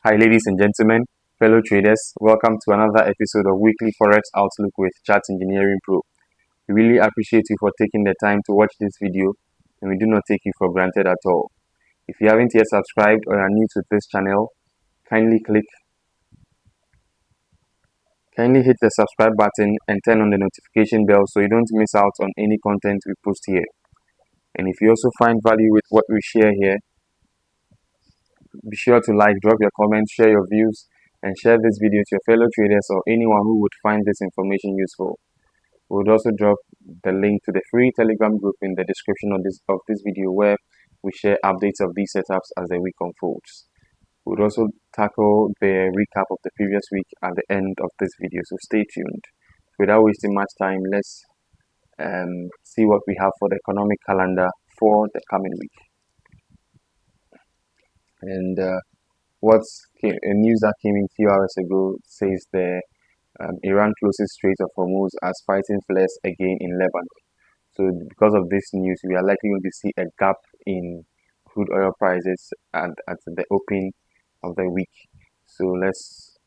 Hi ladies and gentlemen, fellow traders, welcome to another episode of Weekly Forex Outlook with Chart Engineering Pro. We really appreciate you for taking the time to watch this video, and we do not take you for granted at all. If you haven't yet subscribed or are new to this channel, kindly hit the subscribe button and turn on the notification bell so you don't miss out on any content we post here. And if you also find value with what we share here, be sure to like, drop your comments, share your views, and share this video to your fellow traders or anyone who would find this information useful. We would also drop the link to the free Telegram group in the description of this video, where we share updates of these setups as the week unfolds. We would also tackle the recap of the previous week at the end of this video, so stay tuned. Without wasting much time, let's see what we have for the economic calendar for the coming week. And a news that came in a few hours ago says the Iran closes Strait of Hormuz as fighting flares again in Lebanon. So because of this news, we are likely going to see a gap in crude oil prices at the open of the week. So let's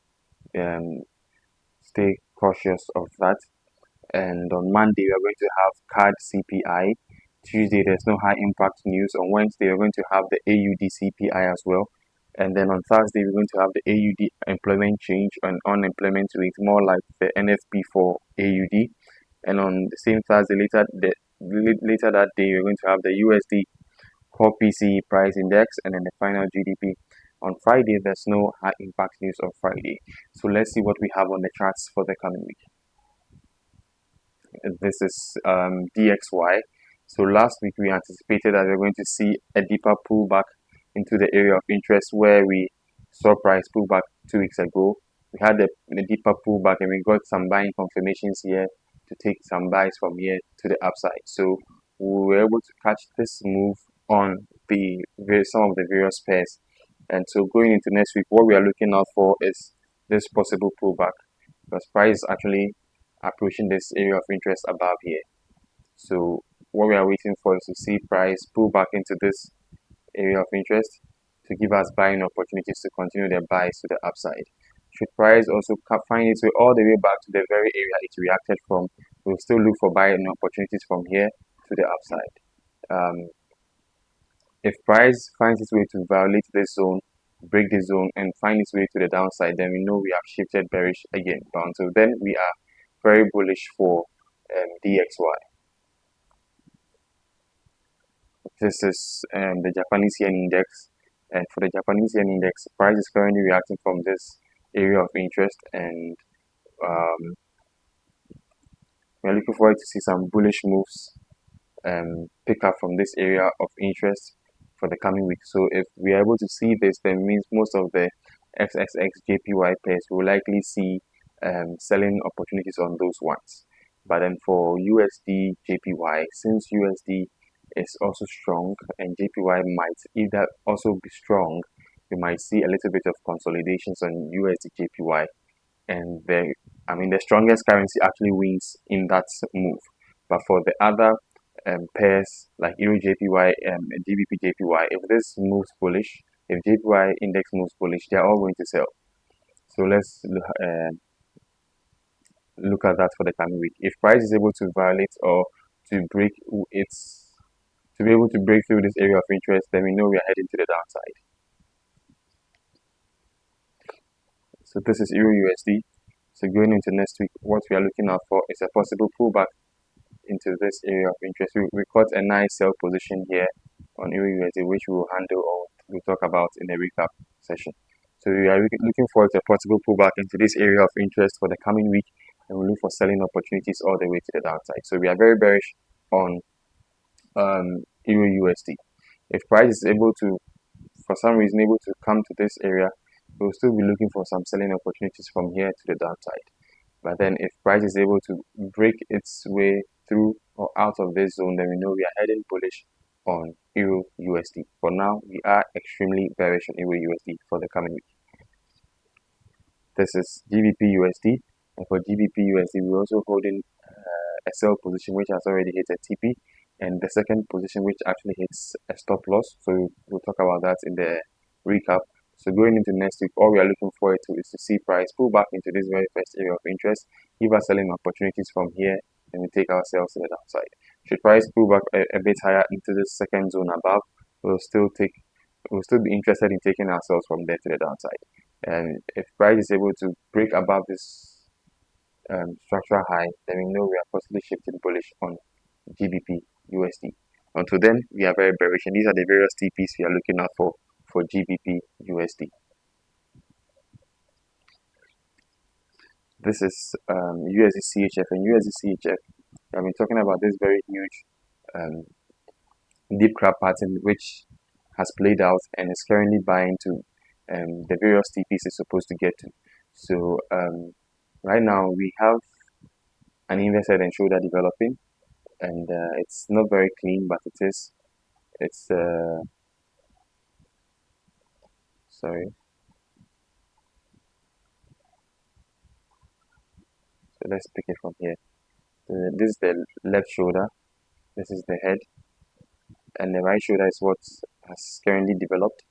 stay cautious of that. And on Monday, we are going to have CADCHF. Tuesday, there's no high impact news. On Wednesday, we're going to have the AUDCPI as well. And then on Thursday, we're going to have the AUD employment change and unemployment rate, more like the NFP for AUD. And on the same Thursday, later that day, we're going to have the USD core PCE price index and then the final GDP. On Friday, there's no high impact news on Friday. So let's see what we have on the charts for the coming week. This is DXY. So last week we anticipated that we're going to see a deeper pullback into the area of interest where we saw price pullback 2 weeks ago. We had a deeper pullback and we got some buying confirmations here to take some buys from here to the upside. So we were able to catch this move on some of the various pairs. And so going into next week, what we are looking out for is this possible pullback, because price is actually approaching this area of interest above here. So what we are waiting for is to see price pull back into this area of interest to give us buying opportunities to continue their buys to the upside. Should price also find its way all the way back to the very area it reacted from, we'll still look for buying opportunities from here to the upside. If price finds its way to violate this zone, break this zone, and find its way to the downside, then we know we have shifted bearish again. But until then, we are very bullish for DXY. This is the Japanese yen index, and for the Japanese yen index, price is currently reacting from this area of interest, and we're looking forward to see some bullish moves pick up from this area of interest for the coming week. So if we are able to see this, then means most of the XXXJPY pairs will likely see selling opportunities on those ones. But then for USDJPY, since USD is also strong and JPY might either also be strong, we might see a little bit of consolidations on USDJPY, and the strongest currency actually wins in that move. But for the other pairs like EURJPY and GBPJPY, if this moves bullish, if JPY index moves bullish, they are all going to sell. So let's look at that for the coming week. If price is able to violate or to break to be able to break through this area of interest, then we know we are heading to the downside. So this is EURUSD. So going into next week, what we are looking out for is a possible pullback into this area of interest. We caught a nice sell position here on EURUSD, which we will handle or we'll talk about in the recap session. So we are looking forward to a possible pullback into this area of interest for the coming week, and we'll look for selling opportunities all the way to the downside. So we are very bearish on EURUSD. If price is able to, for some reason, able to come to this area, we'll still be looking for some selling opportunities from here to the downside. But then if price is able to break its way through or out of this zone, then we know we are heading bullish on EURUSD. For now, we are extremely bearish on EURUSD for the coming week. This is GBPUSD, and for GBPUSD, we're also holding a sell position which has already hit a TP, and the second position which actually hits a stop loss. So we'll talk about that in the recap. So going into next week, all we are looking forward to is to see price pull back into this very first area of interest, give us selling opportunities from here, and we take ourselves to the downside. Should price pull back a bit higher into the second zone above, we'll still be interested in taking ourselves from there to the downside. And if price is able to break above this structural high, then we know we are possibly shifting bullish on GBPUSD. Until then, we are very bearish, and these are the various TPs we are looking out for GBPUSD. This is USDCHF, and USDCHF. I've been talking about this very huge deep crab pattern which has played out and is currently buying to the various TPs it's supposed to get to. So right now we have an inverse head and shoulder developing, and it's not very clean, but it is. It's sorry. So let's pick it from here. This is the left shoulder. This is the head, and the right shoulder is what has currently developed.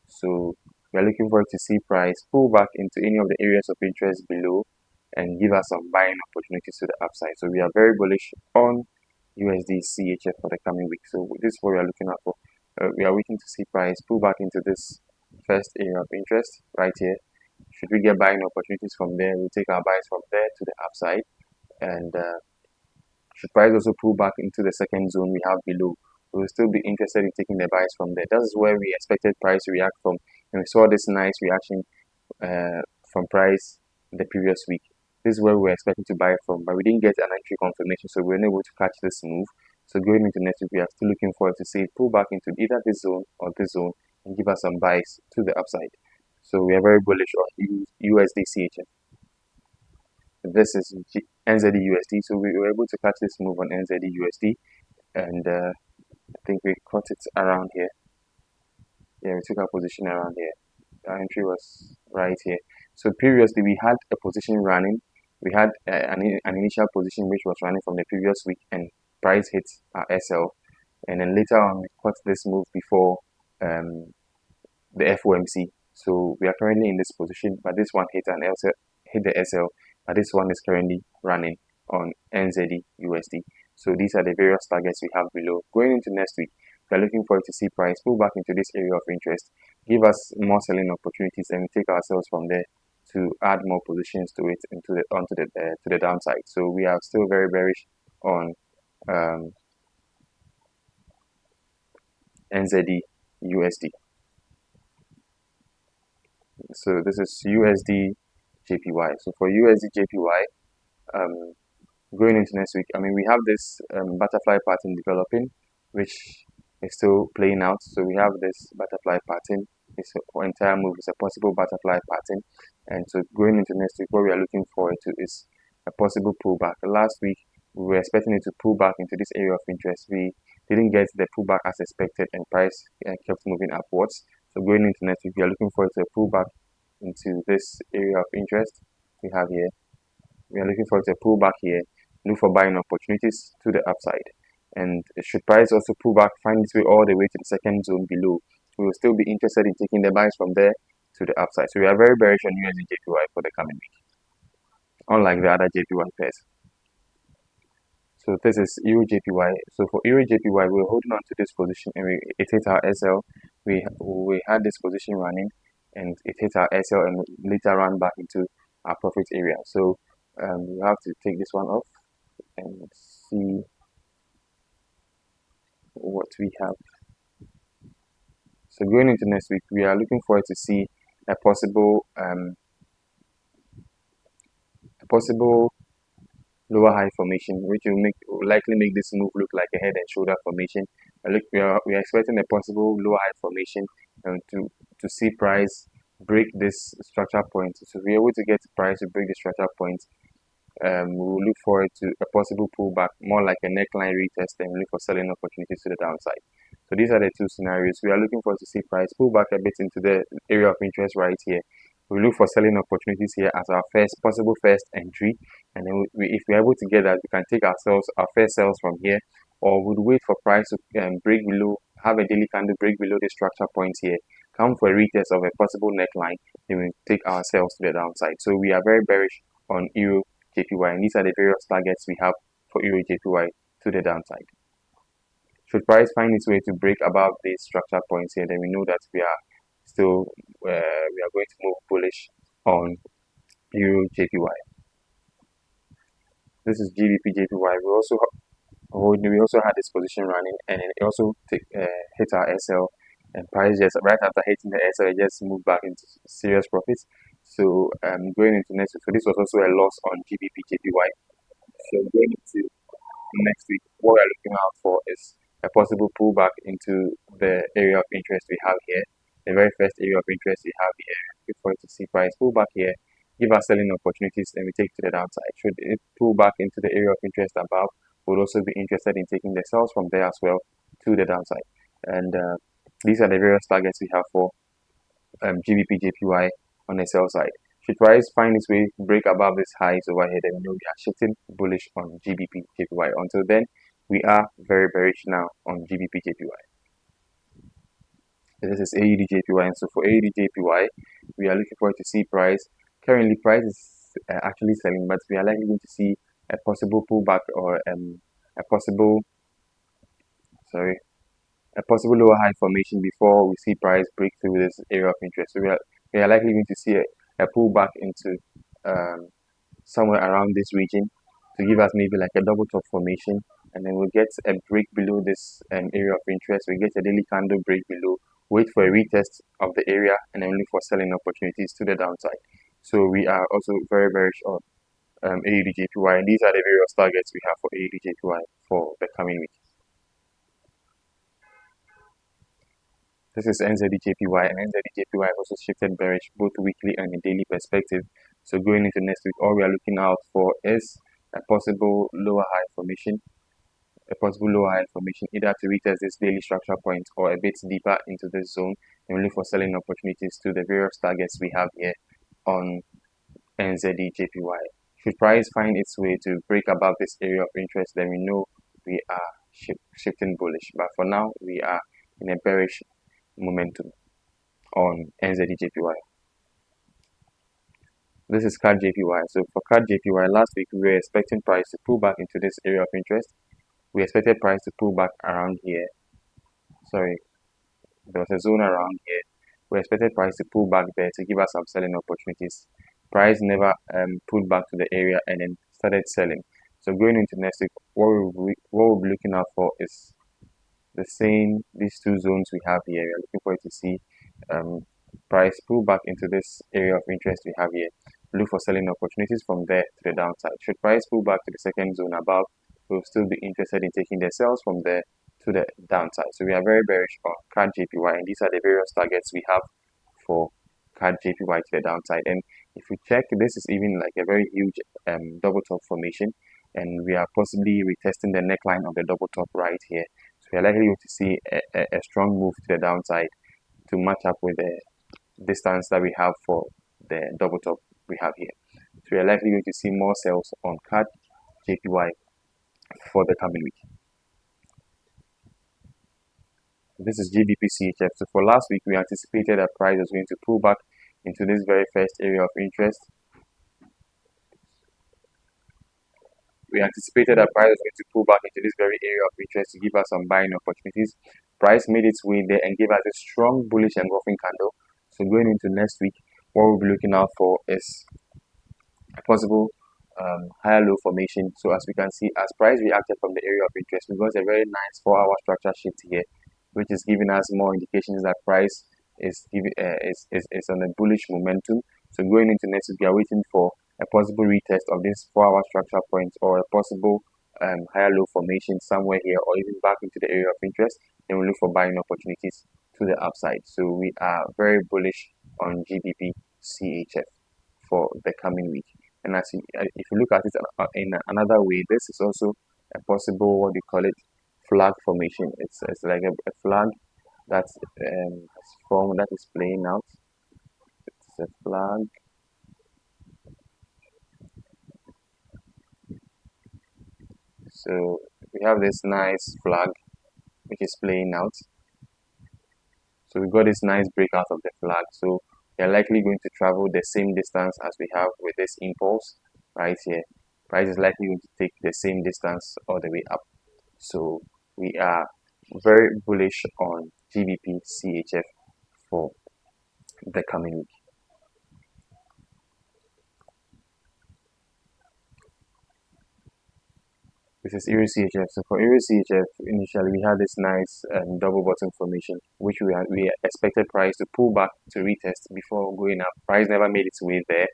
So we are looking forward to see price pull back into any of the areas of interest below and give us some buying opportunities to the upside. So we are very bullish on USDCHF for the coming week. So this is what we are looking out for. We are waiting to see price pull back into this first area of interest right here. Should we get buying opportunities from there, we'll take our buys from there to the upside. And should price also pull back into the second zone we have below, we will still be interested in taking the buys from there. That is where we expected price to react from, and we saw this nice reaction from price the previous week. This is where we were expecting to buy from, but we didn't get an entry confirmation, so we were unable to catch this move. So going into next week, we are still looking forward to see it pull back into either this zone or this zone and give us some buys to the upside. So we are very bullish on USDCHF. This is NZDUSD, so we were able to catch this move on NZDUSD, and I think we caught it around here. Yeah, we took our position around here. Our entry was right here. So previously we had a position running. We had an initial position which was running from the previous week, and price hit our SL, and then later on we caught this move before the FOMC. So we are currently in this position, but this one hit the SL, but this one is currently running on NZDUSD. So these are the various targets we have below. Going into next week, we are looking forward to see price pull back into this area of interest, give us more selling opportunities, and we take ourselves from there to add more positions to it and to the downside. So we are still very bearish on NZDUSD. So this is USDJPY. So for USDJPY, going into next week, I mean, we have this butterfly pattern developing, which is still playing out. So we have this butterfly pattern. This entire move is a possible butterfly pattern, and so going into next week, what we are looking forward to is a possible pullback. Last week we were expecting it to pull back into this area of interest. We didn't get the pullback as expected, and price kept moving upwards. So going into next week, we are looking forward to a pullback into this area of interest we have here. We are looking forward to a pullback here. Look for buying opportunities to the upside, and should price also pull back, find its way all the way to the second zone below, we will still be interested in taking the buys from there to the upside. So we are very bearish on USDJPY for the coming week, unlike the other JPY pairs. So this is EURJPY. So for EURJPY, we're holding on to this position, and it hit our SL. We had this position running, and it hit our SL and later ran back into our profit area. So we have to take this one off and see what we have. So going into next week, we are looking forward to see a possible lower high formation, which will likely make this move look like a head and shoulder formation. We are expecting a possible lower high formation to see price break this structure point. So if we're able to get price to break the structure point, we will look forward to a possible pullback, more like a neckline retest, and look for selling opportunities to the downside. So these are the two scenarios. We are looking forward to see price pull back a bit into the area of interest right here. We look for selling opportunities here as our possible first entry, and then if we're able to get that, we can take our first sales from here, or we'll wait for price to break below, have a daily candle break below the structure point here, come for a retest of a possible neckline, then we take ourselves to the downside. So we are very bearish on EURJPY, and these are the various targets we have for EURJPY to the downside. Should price find its way to break above these structure points here, then we know that we are still we are going to move bullish on EURJPY. This is GBPJPY. We also had this position running, and it also hit our SL, and price just right after hitting the SL, it just moved back into serious profits. So going into next week, so this was also a loss on GBPJPY. So going into next week, what we're looking out for is a possible pullback into the area of interest we have here. The very first area of interest we have here, before to see price pull back here, give us selling opportunities, and we take to the downside. Should it pull back into the area of interest above, we'll also be interested in taking the sells from there as well to the downside. And these are the various targets we have for GBPJPY on the sell side. Should price find its way break above this highs over here, then we know we are shifting bullish on GBPJPY. Until then, we are very bearish now on GBPJPY. This is AUDJPY, and so for AUDJPY, we are looking forward to see price. Currently, price is actually selling, but we are likely going to see a possible pullback or a possible lower high formation before we see price break through this area of interest. So we are likely going to see a pullback into somewhere around this region to give us maybe like a double top formation, and then we'll get a break below this area of interest. We get a daily candle break below, wait for a retest of the area, and then look for selling opportunities to the downside. So we are also very bearish on AUDJPY, and these are the various targets we have for AUDJPY for the coming week. This is NZDJPY, and NZDJPY has also shifted bearish both weekly and in daily perspective. So going into next week, all we are looking out for is a possible lower high formation, either to retest this daily structure point or a bit deeper into this zone, and look for selling opportunities to the various targets we have here on NZDJPY. Should price find its way to break above this area of interest, then we know we are shifting bullish. But for now, we are in a bearish momentum on NZDJPY. This is CADJPY. So for CADJPY, last week we were expecting price to pull back into this area of interest. We expected price to pull back around here. Sorry, there was a zone around here. We expected price to pull back there to give us some selling opportunities. Price never pulled back to the area and then started selling. So going into next week, what we'll be looking out for is these two zones we have here. We're looking for it to see price pull back into this area of interest we have here. Look for selling opportunities from there to the downside. Should price pull back to the second zone above, we'll still be interested in taking the sells from there to the downside. So we are very bearish on CADJPY, and these are the various targets we have for CADJPY to the downside. And if we check, this is even like a very huge double top formation, and we are possibly retesting the neckline of the double top right here. So we are likely going to see a strong move to the downside to match up with the distance that we have for the double top we have here. So we are likely going to see more sales on CADJPY for the coming week. This is GBPCHF. So for last week, we anticipated that price was going to pull back into this very first area of interest. We anticipated that price was going to pull back into this very area of interest to give us some buying opportunities. Price made its way there and gave us a strong bullish engulfing candle. So going into next week, what we'll be looking out for is a possible higher low formation. So as we can see, as price reacted from the area of interest, we got a very nice 4-hour structure shift here, which is giving us more indications that price is on a bullish momentum. So going into next week, we are waiting for a possible retest of this 4-hour structure point or a possible higher low formation somewhere here, or even back into the area of interest. Then we look for buying opportunities to the upside. So we are very bullish on GBPCHF for the coming week. And as if you look at it in another way, this is also a possible, what do you call it, flag formation. It's like a flag that's formed, that is playing out. It's a flag. So we have this nice flag which is playing out. So we got this nice breakout of the flag. So we are likely going to travel the same distance as we have with this impulse right here. Price is likely going to take the same distance all the way up. So we are very bullish on GBPCHF for the coming week. This is EURCHF. So for EURCHF, initially we had this nice double bottom formation, which we expected price to pull back to retest before going up. Price never made its way there,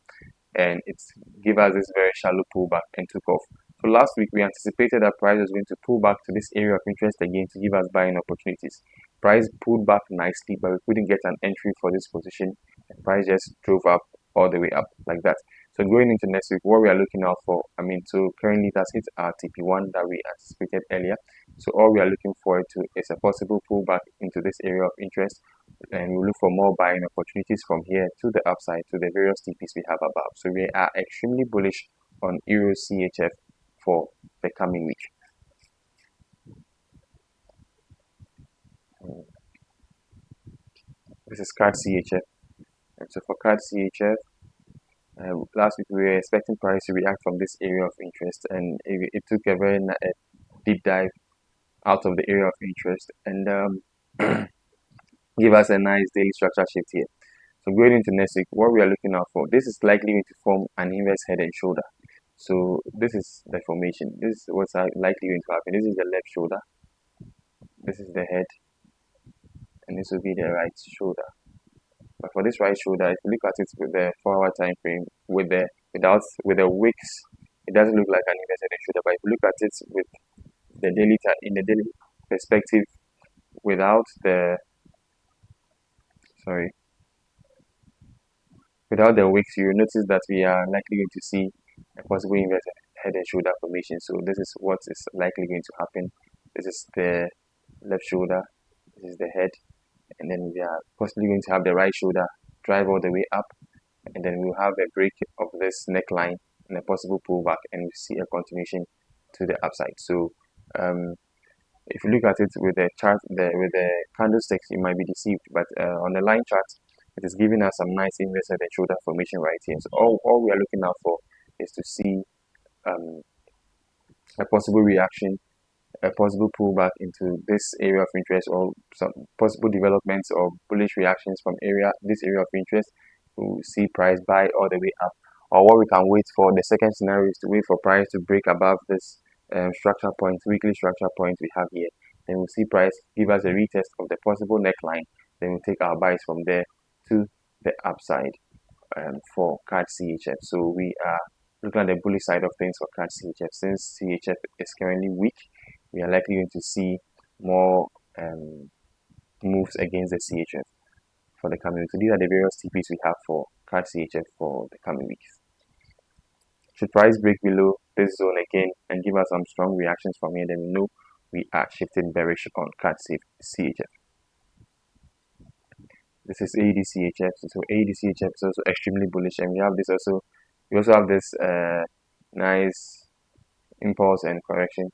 and it's give us this very shallow pullback and took off. So last week we anticipated that price was going to pull back to this area of interest again to give us buying opportunities. Price pulled back nicely, but we couldn't get an entry for this position, and price just drove up all the way up like that. So going into next week, what we are looking out for, so currently it has hit our TP1 that we anticipated earlier. So all we are looking forward to is a possible pullback into this area of interest, and we'll look for more buying opportunities from here to the upside to the various TPs we have above. So we are extremely bullish on EURCHF for the coming week. This is CADCHF. And so for CADCHF, last week we were expecting price to react from this area of interest, and it took a very deep dive out of the area of interest and give us a nice daily structure shift here. So going into next week, what we are looking out for, this is likely going to form an inverse head and shoulder. So this is the formation. This is what's likely going to happen. This is the left shoulder. This is the head, and this will be the right shoulder. But for this right shoulder, if you look at it with the 4-hour time frame, with the wicks, it doesn't look like an inverse head and shoulder. But if you look at it with the in the daily perspective, without the wicks, you will notice that we are likely going to see a possible inverse head and shoulder formation. So this is what is likely going to happen. This is the left shoulder, this is the head, and then we are possibly going to have the right shoulder drive all the way up, and then we'll have a break of this neckline and a possible pullback, and we see a continuation to the upside. So if you look at it with the chart, with the candlesticks, you might be deceived, but on the line chart, it is giving us some nice inverse head and shoulder formation right here. So all we are looking out for is to see a possible reaction, a possible pullback into this area of interest, or some possible developments or bullish reactions from this area of interest to see price buy all the way up. Or what we can wait for, the second scenario is to wait for price to break above this structure point, weekly structure point we have here. Then we'll see price give us a retest of the possible neckline. Then we'll take our buys from there to the upside for CADCHF. So we are looking at the bullish side of things for CADCHF. Since CHF is currently weak, we are likely going to see more moves against the CHF for the coming week. So these are the various TPs we have for CADCHF for the coming weeks. Should price break below this zone again and give us some strong reactions from here, then we know we are shifting bearish on CADCHF. This is AUDCHF. So AUDCHF is also extremely bullish, and we also have this nice impulse and correction.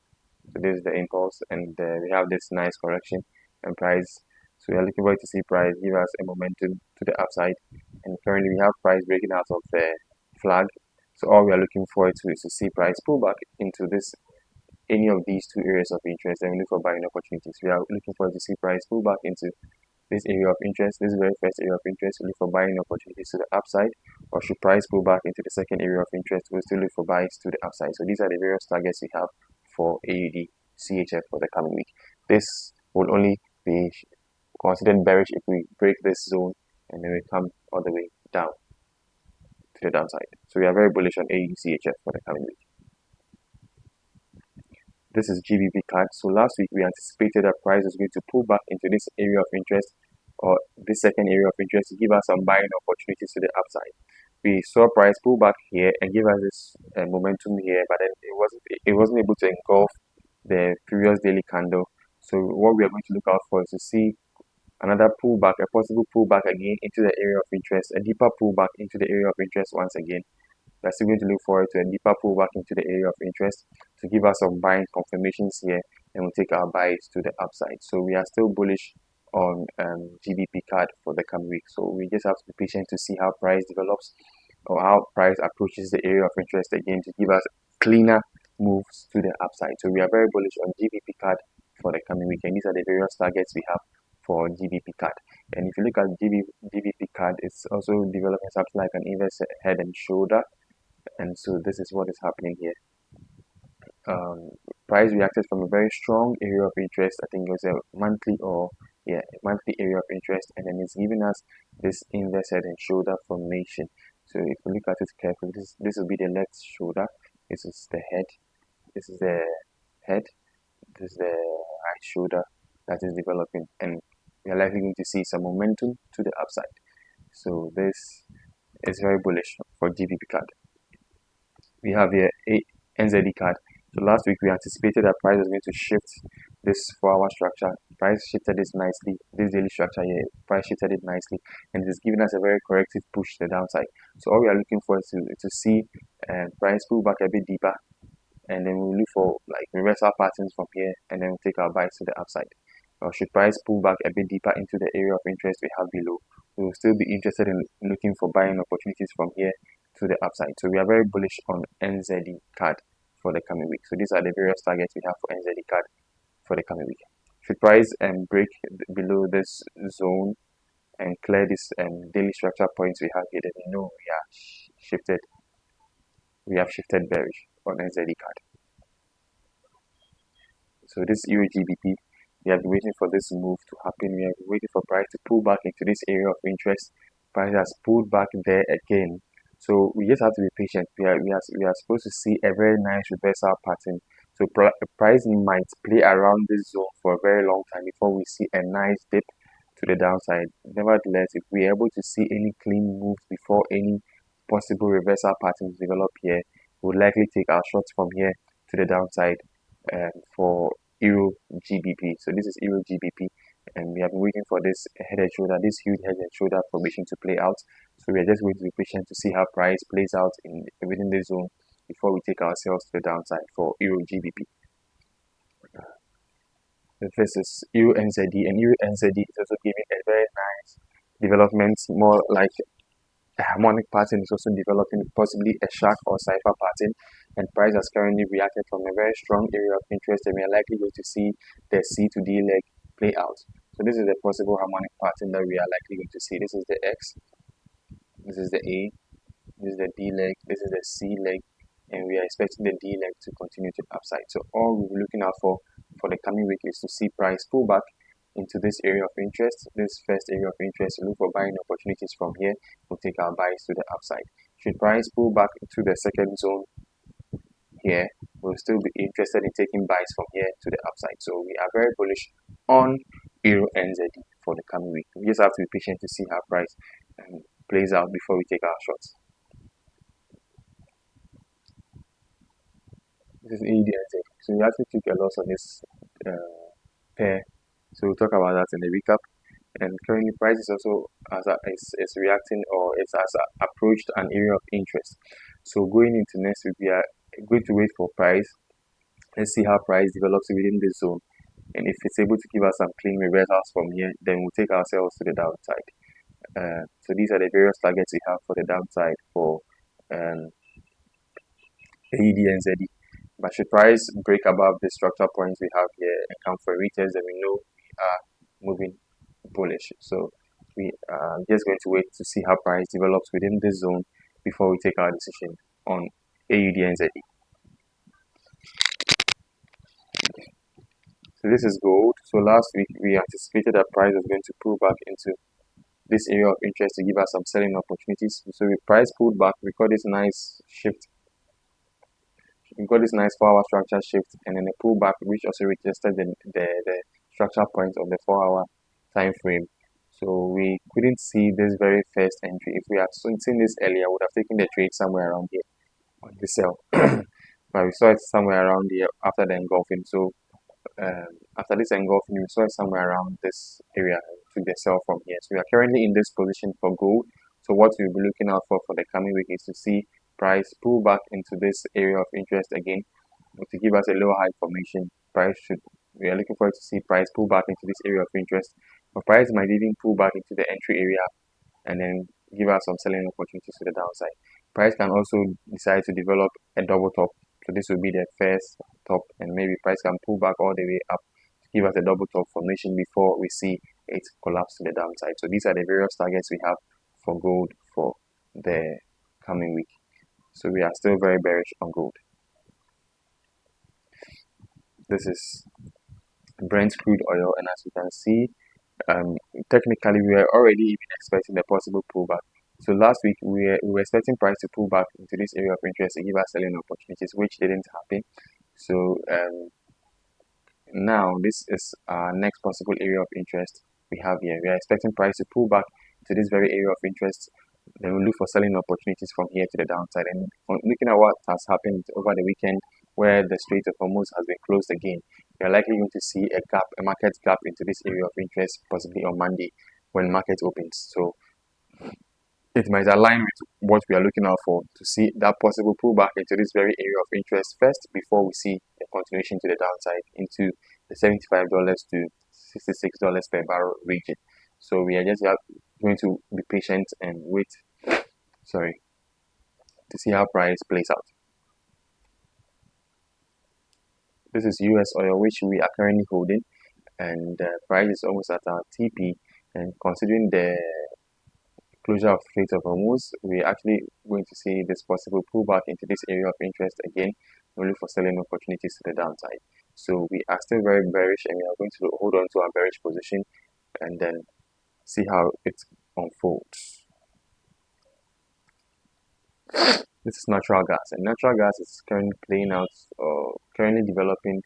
So this is the impulse, and we have this nice correction and price. So we are looking forward to see price give us a momentum to the upside, and currently we have price breaking out of the flag. So all we are looking forward to is to see price pull back into any of these two areas of interest, and we look for buying opportunities. We are looking forward to see price pull back into this area of interest, this very first area of interest. We look for buying opportunities to the upside, or should price pull back into the second area of interest, we'll still look for buys to the upside. So these are the various targets we have for AUDCHF for the coming week. This will only be considered bearish if we break this zone and then we come all the way down to the downside. So we are very bullish on AUDCHF for the coming week. This is GBPCAD. So last week we anticipated that price was going to pull back into this area of interest, or this second area of interest, to give us some buying opportunities to the upside. We saw price pull back here and give us this momentum here, but then it wasn't able to engulf the previous daily candle. So what we are going to look out for is to see another pullback, a possible pullback again into the area of interest, a deeper pullback into the area of interest once again. We're still going to look forward to a deeper pullback into the area of interest to give us some buying confirmations here, and we'll take our buys to the upside. So we are still bullish on GBPCAD for the coming week. So we just have to be patient to see how price develops or how price approaches the area of interest again to give us cleaner moves to the upside. So we are very bullish on GBPCAD for the coming week, and these are the various targets we have for GBPCAD. And if you look at GBPCAD, it's also developing something like an inverse head and shoulder, and so this is what is happening here. Price reacted from a very strong area of interest. I think it was a monthly monthly area of interest, and then it's giving us this inverse head and shoulder formation. So if we look at it carefully, this will be the left shoulder, this is the head, this is the head, this is the right shoulder that is developing, and we are likely going to see some momentum to the upside. So this is very bullish for GBPCAD. We have here NZDCAD. So last week we anticipated that price was going to shift this 4-hour structure. Price shifted this nicely. This daily structure here, price shifted it nicely, and it is giving us a very corrective push to the downside. So all we are looking for is to see price pull back a bit deeper, and then we'll look for like reversal patterns from here, and then we'll take our buys to the upside. Or should price pull back a bit deeper into the area of interest we have below, we will still be interested in looking for buying opportunities from here to the upside. So we are very bullish on NZDCAD for the coming week. So these are the various targets we have for NZDCAD for the coming week. Should price break below this zone and clear this daily structure points we have here, then we know we have shifted bearish on NZDCAD. So this EURGBP, we have been waiting for this move to happen. We have been waiting for price to pull back into this area of interest. Price has pulled back there again. So we just have to be patient. We are supposed to see a very nice reversal pattern. So price might play around this zone for a very long time before we see a nice dip to the downside. Nevertheless, if we are able to see any clean moves before any possible reversal patterns develop here, we'll likely take our shots from here to the downside for EURGBP. So this is EURGBP, and we have been waiting for this head and shoulder, this huge head and shoulder formation to play out. So we are just going to be patient to see how price plays out within this zone before we take ourselves to the downside for EURGBP. This is EURNZD, and EURNZD is also giving a very nice development, more like a harmonic pattern is also developing, possibly a shark or cipher pattern, and price has currently reacted from a very strong area of interest, and we are likely going to see the C to D leg play out. So this is the possible harmonic pattern that we are likely going to see. This is the X, this is the A, this is the D leg, this is the C leg, and we are expecting the D leg to continue to upside. So all we'll be looking out for the coming week is to see price pull back into this area of interest, this first area of interest, look for buying opportunities from here. We'll take our buys to the upside. Should price pull back to the second zone here, we'll still be interested in taking buys from here to the upside. So we are very bullish on EURNZD for the coming week. We just have to be patient to see how price plays out before we take our shots. This is AUDNZD. So we actually took a loss on this pair. So we'll talk about that in the recap. And currently price is also is reacting, or it has approached an area of interest. So going into next week, we are going to wait for price. Let's see how price develops within this zone, and if it's able to give us some clean reversals from here, then we'll take ourselves to the downside. So these are the various targets we have for the downside for AUDNZD. But should price break above the structure points we have here and come for a retest, then we know we are moving bullish. So we are just going to wait to see how price develops within this zone before we take our decision on AUDNZD. So this is gold. So last week we anticipated that price was going to pull back into this area of interest to give us some selling opportunities. So if price pulled back, we got this nice shift. We got this nice 4-hour structure shift, and then a pullback which also retested the structure point of the 4-hour time frame. So we couldn't see this very first entry. If we had seen this earlier, I would have taken the trade somewhere around here on the sell. But we saw it somewhere around here after the engulfing. So after this engulfing, we saw it somewhere around this area, took the sell from here. So we are currently in this position for gold. So what we'll be looking out for the coming week is to see price pull back into this area of interest again, to give us a lower high formation. We are looking forward to see price pull back into this area of interest But price might even pull back into the entry area and then give us some selling opportunities to the downside. Price can also decide to develop a double top. So this will be the first top, and maybe price can pull back all the way up to give us a double top formation before we see it collapse to the downside. So these are the various targets we have for gold for the coming week. So we are still very bearish on gold. This is Brent crude oil, and as you can see, technically we were already even expecting a possible pullback. So last week we were expecting price to pull back into this area of interest and give us selling opportunities, which didn't happen. So now this is our next possible area of interest we have here. We are expecting price to pull back to this very area of interest. Then we'll look for selling opportunities from here to the downside. And looking at what has happened over the weekend, where the Strait of Hormuz has been closed again, we are likely going to see a gap, a market gap into this area of interest, possibly on Monday when market opens. So it might align with what we are looking out for, to see that possible pullback into this very area of interest first before we see a continuation to the downside into the $75 to $66 per barrel region. So we are just going to be patient and wait, to see how price plays out. This is US oil, which we are currently holding, and the price is almost at our TP, and considering the closure of Strait of Hormuz, we're actually going to see this possible pullback into this area of interest again. We'll look for selling opportunities to the downside. So we are still very bearish, and we are going to hold on to our bearish position and then see how it unfolds. This is natural gas, and natural gas is currently playing out, currently developing,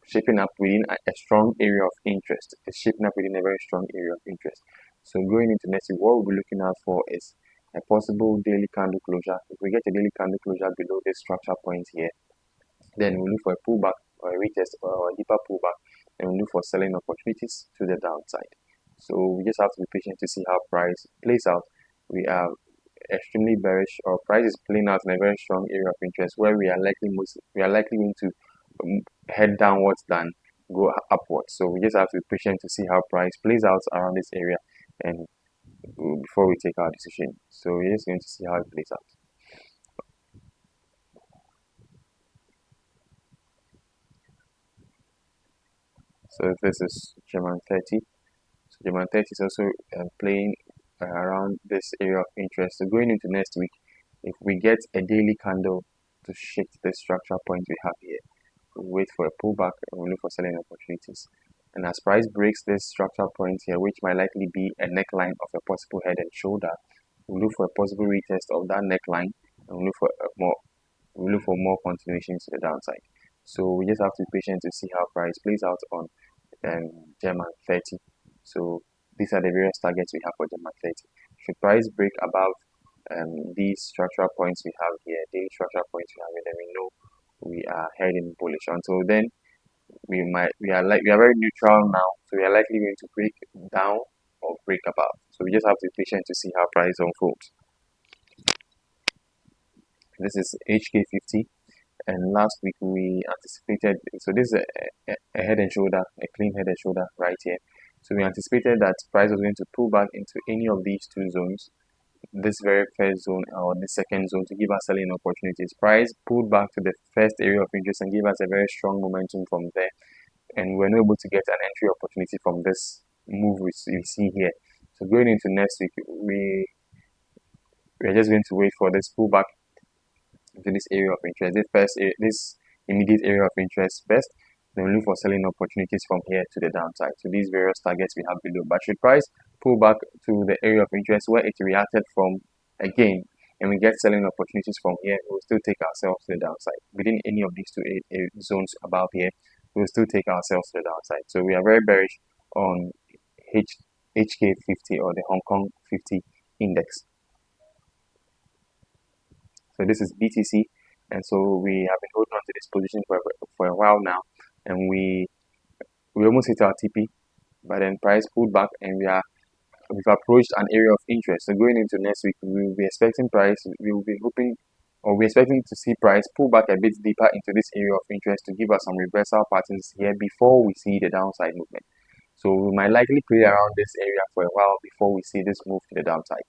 shaping up within a strong area of interest. It's shaping up within a very strong area of interest. So going into next week, what we'll be looking out for is a possible daily candle closure. If we get a daily candle closure below this structure point here, then we'll look for a pullback or a retest or a deeper pullback, and we'll look for selling opportunities to the downside. So we just have to be patient to see how price plays out. We are extremely bearish, or price is playing out in a very strong area of interest where we are likely going to head downwards than go upwards. So we just have to be patient to see how price plays out around this area and before we take our decision. So we're just going to see how it plays out. So this is German 30. So German 30 is also playing around this area of interest. So going into next week, if we get a daily candle to shift the structure point we have here, we'll wait for a pullback and we'll look for selling opportunities. And as price breaks this structure point here, which might likely be a neckline of a possible head and shoulder, we'll look for a possible retest of that neckline and we'll look for more continuations to the downside. So we just have to be patient to see how price plays out on German 30. So these are the various targets we have for German 30. Should price break above these structural points we have here, daily structural points we have here, then we know we are heading bullish. Until then, we are very neutral now, so we are likely going to break down or break above. So we just have to be patient to see how price unfolds. This is HK50, and last week we anticipated, so this is a head and shoulder, a clean head and shoulder right here. So we anticipated that price was going to pull back into any of these two zones, this very first zone or the second zone, to give us selling opportunities. Price pulled back to the first area of interest and gave us a very strong momentum from there, and we're not able to get an entry opportunity from this move we see here. So going into next week, we're just going to wait for this pullback into this area of interest, this immediate area of interest first, then we'll look for selling opportunities from here to the downside. So these various targets we have below. But should price pull back to the area of interest where it reacted from again, and we get selling opportunities from here, we'll still take ourselves to the downside. Within any of these two zones above here, we'll still take ourselves to the downside. So we are very bearish on HK50 or the Hong Kong 50 index. So this is BTC, and so we have been holding on to this position for a while now, and we almost hit our TP, but then price pulled back, and we've approached an area of interest. So going into next week, we will be expecting we're expecting to see price pull back a bit deeper into this area of interest to give us some reversal patterns here before we see the downside movement. So we might likely play around this area for a while before we see this move to the downside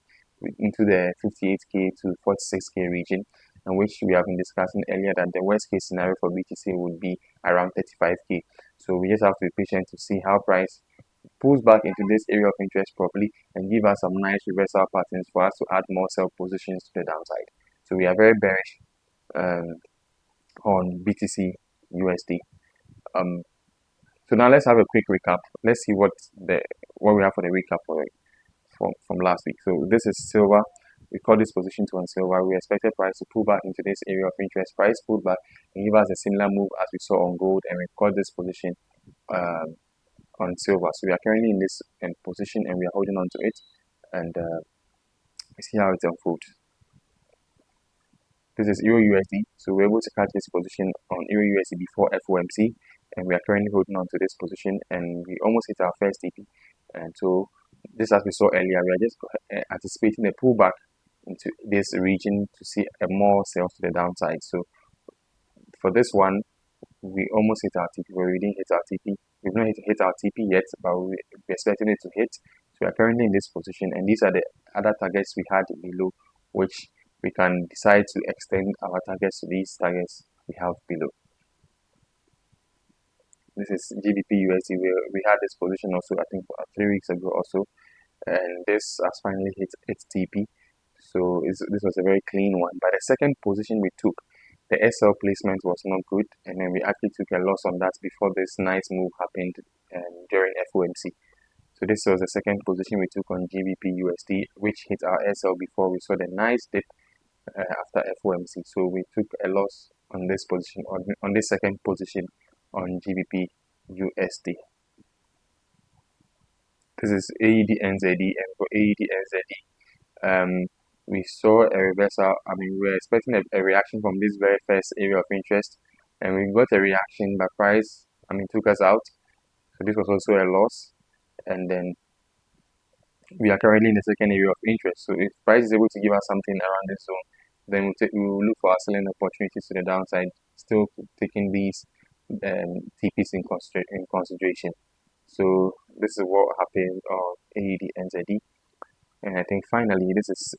into the 58k to 46k region, and which we have been discussing earlier that the worst case scenario for BTC would be around 35k. So we just have to be patient to see how price pulls back into this area of interest properly and give us some nice reversal patterns for us to add more sell positions to the downside. So we are very bearish on BTC USD. So now let's have a quick recap. Let's see what we have for the recap from last week. So this is silver. We call this position to on silver. We expected price to pull back into this area of interest. Price pulled back and give us a similar move as we saw on gold, and we call this position on silver. So we are currently in this position and we are holding on to it, and see how it unfolds. This is EURUSD. So we're able to catch this position on EURUSD before FOMC, and we are currently holding on to this position, and we almost hit our first TP. And so this, as we saw earlier, we are just anticipating a pullback into this region to see a more sell to the downside. So for this one, we almost hit our TP, but we didn't hit our TP. We've not hit our TP yet, but we're expecting it to hit. So we are currently in this position, and these are the other targets we had below, which we can decide to extend our targets to these targets we have below. This is GBPUSD. We had this position also, I think, 3 weeks ago also, and this has finally hit its TP. So this was a very clean one. But the second position we took, the SL placement was not good, and then we actually took a loss on that before this nice move happened during FOMC. So this was the second position we took on GBPUSD, which hit our SL before we saw the nice dip after FOMC. So we took a loss on this position, on this second position on GBPUSD. This is AUDNZD, and for AUDNZD, we saw a reversal. I mean, we were expecting a reaction from this very first area of interest, and we got a reaction, but price, took us out. So this was also a loss, and then we are currently in the second area of interest. So if price is able to give us something around this zone, then we will look for our selling opportunities to the downside, still taking these TPs in consideration. So this is what happened on AUDNZD. And I think finally this is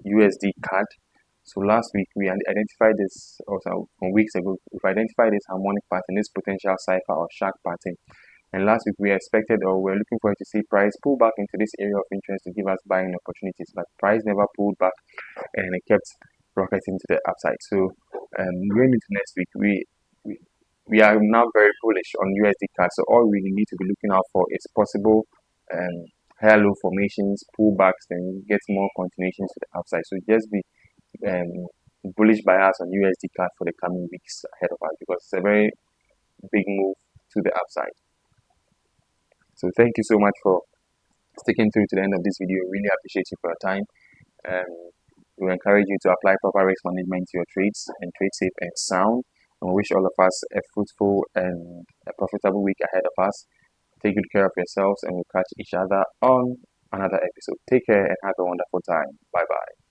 USDCAD. So last week we identified this, also from weeks ago, we've identified this harmonic pattern, this potential cipher or shark pattern. And last week we expected, or we're looking for it to see price pull back into this area of interest to give us buying opportunities, but price never pulled back and it kept rocketing to the upside. So going into next week, we are now very bullish on USDCAD. So all we need to be looking out for is possible higher low formations, pullbacks, then get more continuations to the upside. So just be bullish bias on USDCAD for the coming weeks ahead of us, because it's a very big move to the upside. So thank you so much for sticking through to the end of this video. Really appreciate you for your time. We encourage you to apply proper risk management to your trades and trade safe and sound. And we wish all of us a fruitful and a profitable week ahead of us. Take good care of yourselves, and we'll catch each other on another episode. Take care and have a wonderful time. Bye bye.